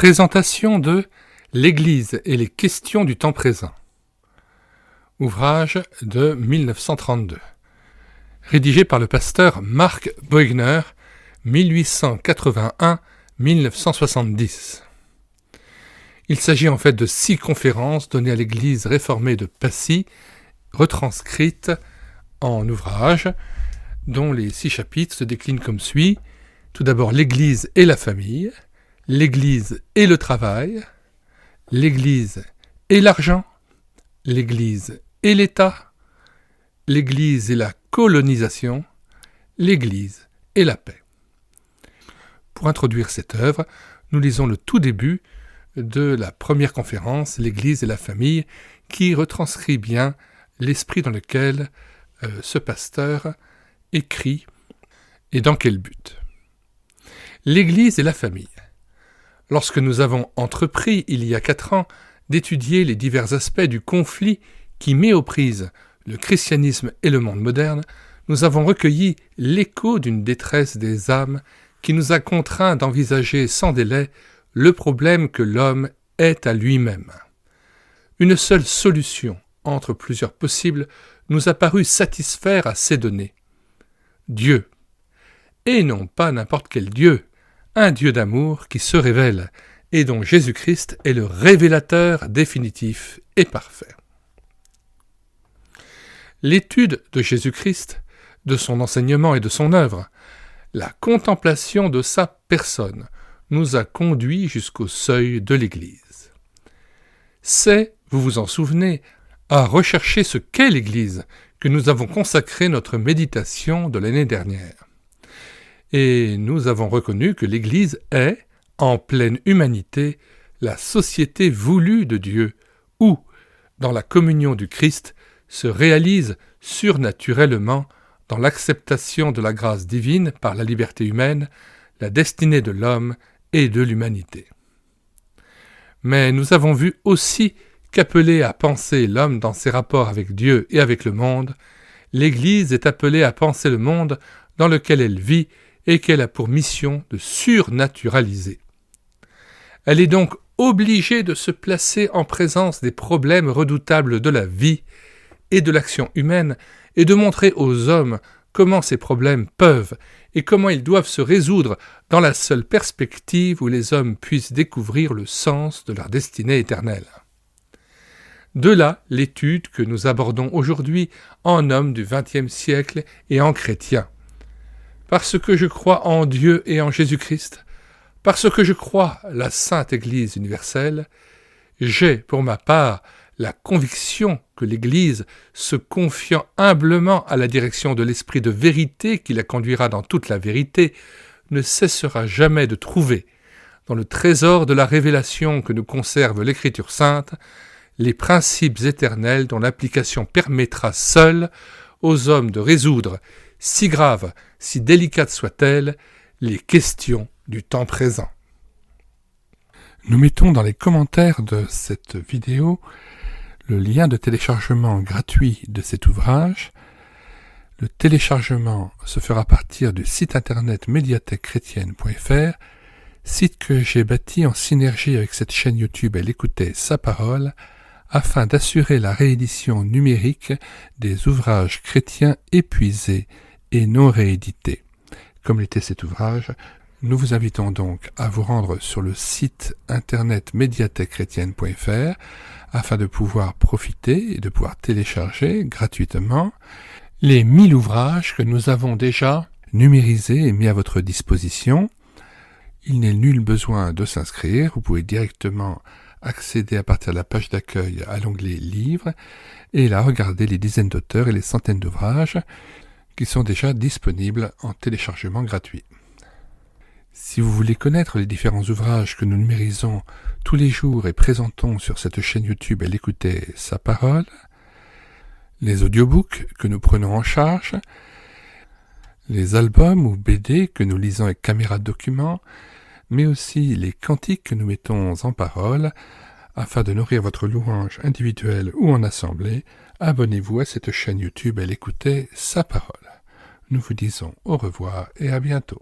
Présentation de L'Église et les questions du temps présent. Ouvrage de 1932. Rédigé par le pasteur Marc Boegner, 1881-1970. Il s'agit en fait de 6 conférences données à l'Église réformée de Passy, retranscrites en ouvrage, dont les 6 chapitres se déclinent comme suit. Tout d'abord l'Église et la famille, l'Église et le travail, l'Église et l'argent, l'Église et l'État, l'Église et la colonisation, l'Église et la paix. Pour introduire cette œuvre, nous lisons le tout début de la première conférence, l'Église et la famille, qui retranscrit bien l'esprit dans lequel ce pasteur écrit et dans quel but. L'Église et la famille. Lorsque nous avons entrepris, il y a 4 ans, d'étudier les divers aspects du conflit qui met aux prises le christianisme et le monde moderne, nous avons recueilli l'écho d'une détresse des âmes qui nous a contraints d'envisager sans délai le problème que l'homme est à lui-même. Une seule solution, entre plusieurs possibles, nous a paru satisfaire à ces données. Dieu. Et non pas n'importe quel Dieu, un Dieu d'amour qui se révèle et dont Jésus-Christ est le révélateur définitif et parfait. L'étude de Jésus-Christ, de son enseignement et de son œuvre, la contemplation de sa personne, nous a conduits jusqu'au seuil de l'Église. C'est, vous vous en souvenez, à rechercher ce qu'est l'Église que nous avons consacré notre méditation de l'année dernière. Et nous avons reconnu que l'Église est, en pleine humanité, la société voulue de Dieu, où, dans la communion du Christ, se réalise surnaturellement, dans l'acceptation de la grâce divine par la liberté humaine, la destinée de l'homme et de l'humanité. Mais nous avons vu aussi qu'appelée à penser l'homme dans ses rapports avec Dieu et avec le monde, l'Église est appelée à penser le monde dans lequel elle vit et qu'elle a pour mission de surnaturaliser. Elle est donc obligée de se placer en présence des problèmes redoutables de la vie et de l'action humaine et de montrer aux hommes comment ces problèmes peuvent et comment ils doivent se résoudre dans la seule perspective où les hommes puissent découvrir le sens de leur destinée éternelle. De là l'étude que nous abordons aujourd'hui en homme du XXe siècle et en chrétien. Parce que je crois en Dieu et en Jésus-Christ, parce que je crois la Sainte Église universelle, j'ai, pour ma part, la conviction que l'Église, se confiant humblement à la direction de l'Esprit de vérité qui la conduira dans toute la vérité, ne cessera jamais de trouver, dans le trésor de la révélation que nous conserve l'Écriture sainte, les principes éternels dont l'application permettra seule aux hommes de résoudre, si graves, si délicates soient-elles, les questions du temps présent. Nous mettons dans les commentaires de cette vidéo le lien de téléchargement gratuit de cet ouvrage. Le téléchargement se fera à partir du site internet médiathèquechrétienne.fr, site que j'ai bâti en synergie avec cette chaîne YouTube Elle écoutait sa parole, afin d'assurer la réédition numérique des ouvrages chrétiens épuisés et non réédités. Comme l'était cet ouvrage, nous vous invitons donc à vous rendre sur le site internet médiathèquechrétienne.fr afin de pouvoir profiter et de pouvoir télécharger gratuitement les 1000 ouvrages que nous avons déjà numérisés et mis à votre disposition. Il n'est nul besoin de s'inscrire, vous pouvez directement accéder à partir de la page d'accueil à l'onglet Livres et là regarder les dizaines d'auteurs et les centaines d'ouvrages qui sont déjà disponibles en téléchargement gratuit. Si vous voulez connaître les différents ouvrages que nous numérisons tous les jours et présentons sur cette chaîne YouTube Elle écoutait sa parole, les audiobooks que nous prenons en charge, les albums ou BD que nous lisons avec caméra de document, mais aussi les cantiques que nous mettons en parole, afin de nourrir votre louange individuelle ou en assemblée, abonnez-vous à cette chaîne YouTube Elle écoutait sa parole. Nous vous disons au revoir et à bientôt.